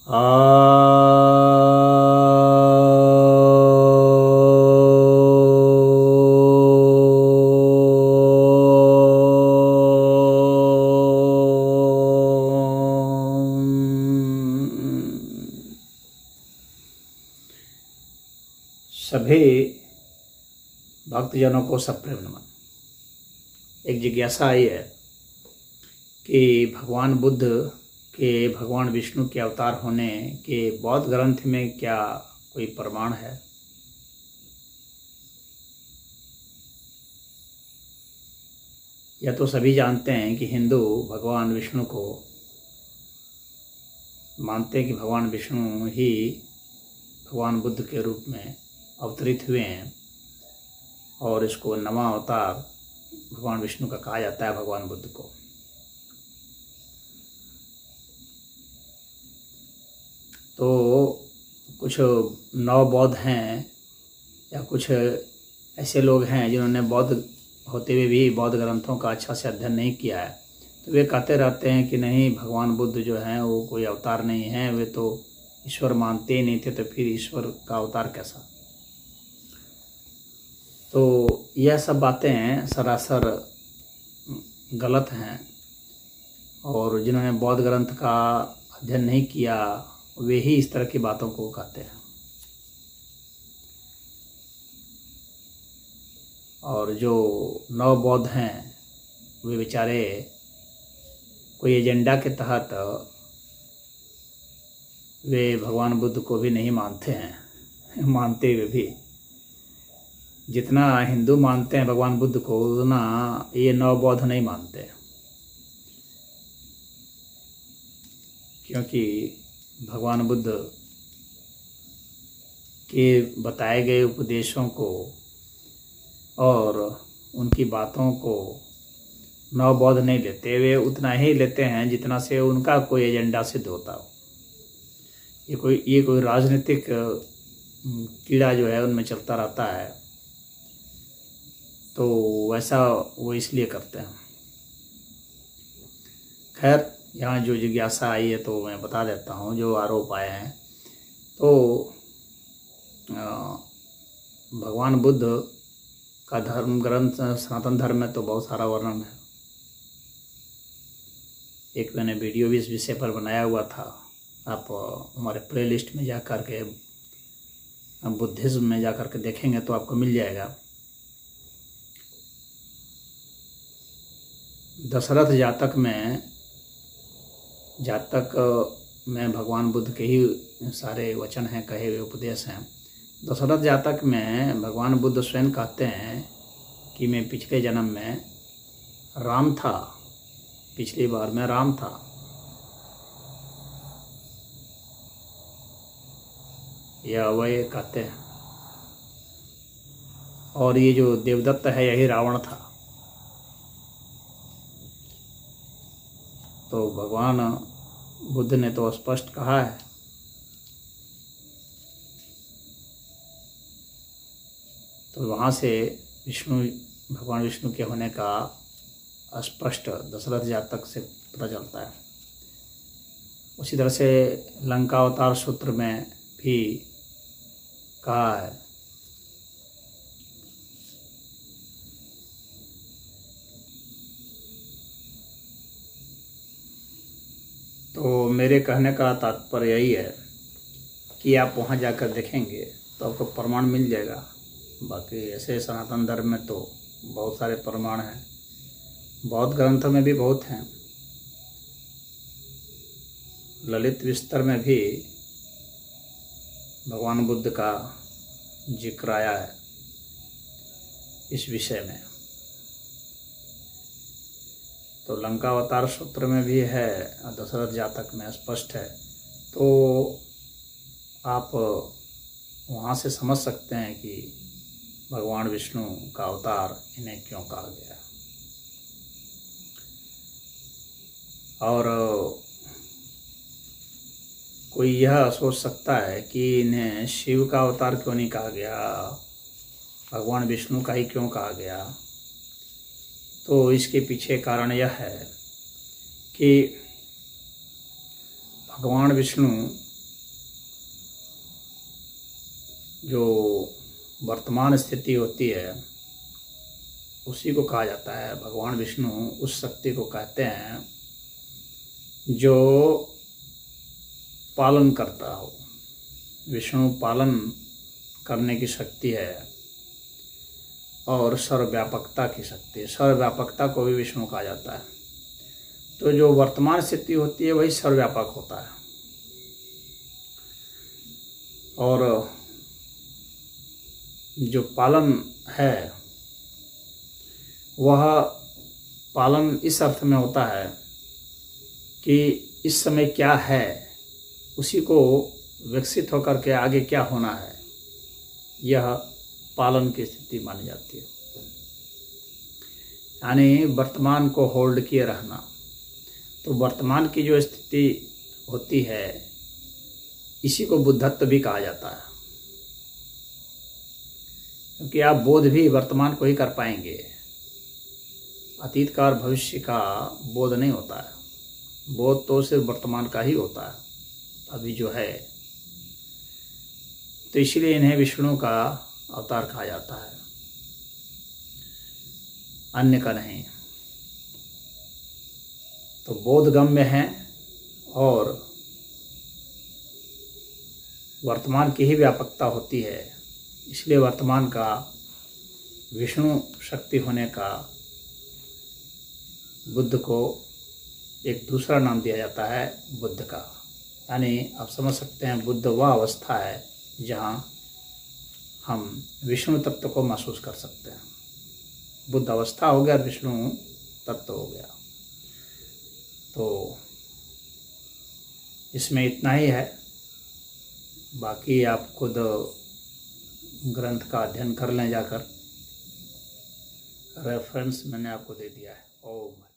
सभी भक्तजनों को सप्रेम नमन। एक जिज्ञासा आई है कि भगवान बुद्ध के भगवान विष्णु के अवतार होने के बौद्ध ग्रंथ में क्या कोई प्रमाण है? यह तो सभी जानते हैं कि हिंदू भगवान विष्णु को मानते हैं कि भगवान विष्णु ही भगवान बुद्ध के रूप में अवतरित हुए हैं और इसको नवा अवतार भगवान विष्णु का कहा जाता है भगवान बुद्ध को। तो कुछ नवबौद्ध हैं या कुछ ऐसे लोग हैं जिन्होंने बौद्ध होते हुए भी बौद्ध ग्रंथों का अच्छा से अध्ययन नहीं किया है, तो वे कहते रहते हैं कि नहीं, भगवान बुद्ध जो हैं वो कोई अवतार नहीं है, वे तो ईश्वर मानते ही नहीं थे, तो फिर ईश्वर का अवतार कैसा? तो यह सब बातें सरासर गलत हैं और जिन्होंने बौद्ध ग्रंथ का अध्ययन नहीं किया वे ही इस तरह की बातों को कहते हैं। और जो नवबौद्ध हैं वे बेचारे कोई एजेंडा के तहत वे भगवान बुद्ध को भी नहीं मानते हैं। मानते हुए भी जितना हिंदू मानते हैं भगवान बुद्ध को, उतना ये नवबौद्ध नहीं मानते, क्योंकि भगवान बुद्ध के बताए गए उपदेशों को और उनकी बातों को नवबौद्ध नहीं लेते, वे उतना ही लेते हैं जितना से उनका कोई एजेंडा सिद्ध होता हो। ये कोई राजनीतिक कीड़ा जो है उनमें चलता रहता है, तो वैसा वो इसलिए करते हैं। खैर, यहाँ जो जिज्ञासा आई है तो मैं बता देता हूँ। जो आरोप आए हैं, तो भगवान बुद्ध का धर्म ग्रंथ सनातन धर्म में तो बहुत सारा वर्णन है। एक मैंने वीडियो भी इस विषय पर बनाया हुआ था, आप हमारे प्लेलिस्ट में जा कर के बुद्धिज्म में जा कर के देखेंगे तो आपको मिल जाएगा। दशरथ जातक में भगवान बुद्ध के ही सारे वचन हैं, कहे हुए उपदेश हैं। दशरथ जातक में भगवान बुद्ध स्वयं कहते हैं कि मैं पिछले जन्म में राम था, पिछली बार मैं राम था। यह वह कहते हैं। और ये जो देवदत्त है यही रावण था। तो भगवान बुद्ध ने तो स्पष्ट कहा है। तो वहाँ से भगवान विष्णु के होने का स्पष्ट दशरथ जातक से पता चलता है। उसी तरह से लंकावतार सूत्र में भी कहा है। तो मेरे कहने का तात्पर्य यही है कि आप वहाँ जाकर देखेंगे तो आपको प्रमाण मिल जाएगा। बाकी ऐसे सनातन धर्म में तो बहुत सारे प्रमाण हैं, बौद्ध ग्रंथों में भी बहुत हैं। ललित विस्तर में भी भगवान बुद्ध का जिक्र आया है इस विषय में। तो लंकावतार सूत्र में भी है, दशरथ जातक में स्पष्ट है। तो आप वहाँ से समझ सकते हैं कि भगवान विष्णु का अवतार इन्हें क्यों कहा गया। और कोई यह सोच सकता है कि इन्हें शिव का अवतार क्यों नहीं कहा गया, भगवान विष्णु का ही क्यों कहा गया। तो इसके पीछे कारण यह है कि भगवान विष्णु जो वर्तमान स्थिति होती है उसी को कहा जाता है, भगवान विष्णु उस शक्ति को कहते हैं जो पालन करता हो। विष्णु पालन करने की शक्ति है और सर्वव्यापकता की शक्ति है। सर्वव्यापकता को भी विष्णु कहा जाता है। तो जो वर्तमान स्थिति होती है वही सर्वव्यापक होता है। और जो पालन है वह पालन इस अर्थ में होता है कि इस समय क्या है उसी को विकसित होकर के आगे क्या होना है, यह पालन की स्थिति मानी जाती है। यानी वर्तमान को होल्ड किए रहना। तो वर्तमान की जो स्थिति होती है इसी को बुद्धत्व भी कहा जाता है, क्योंकि आप बोध भी वर्तमान को ही कर पाएंगे। अतीत का और भविष्य का बोध नहीं होता है। बोध तो सिर्फ वर्तमान का ही होता है, अभी जो है। तो इसीलिए इन्हें विष्णु का अवतार कहा जाता है, अन्य का नहीं। तो बोधगम्य हैं और वर्तमान की ही व्यापकता होती है, इसलिए वर्तमान का विष्णु शक्ति होने का बुद्ध को एक दूसरा नाम दिया जाता है, बुद्ध का। यानी आप समझ सकते हैं बुद्ध वह अवस्था है जहाँ हम विष्णु तत्व को महसूस कर सकते हैं। बुद्ध अवस्था हो गया, विष्णु तत्व हो गया। तो इसमें इतना ही है, बाकी आप खुद ग्रंथ का अध्ययन कर लें जाकर। रेफरेंस मैंने आपको दे दिया है। ओम।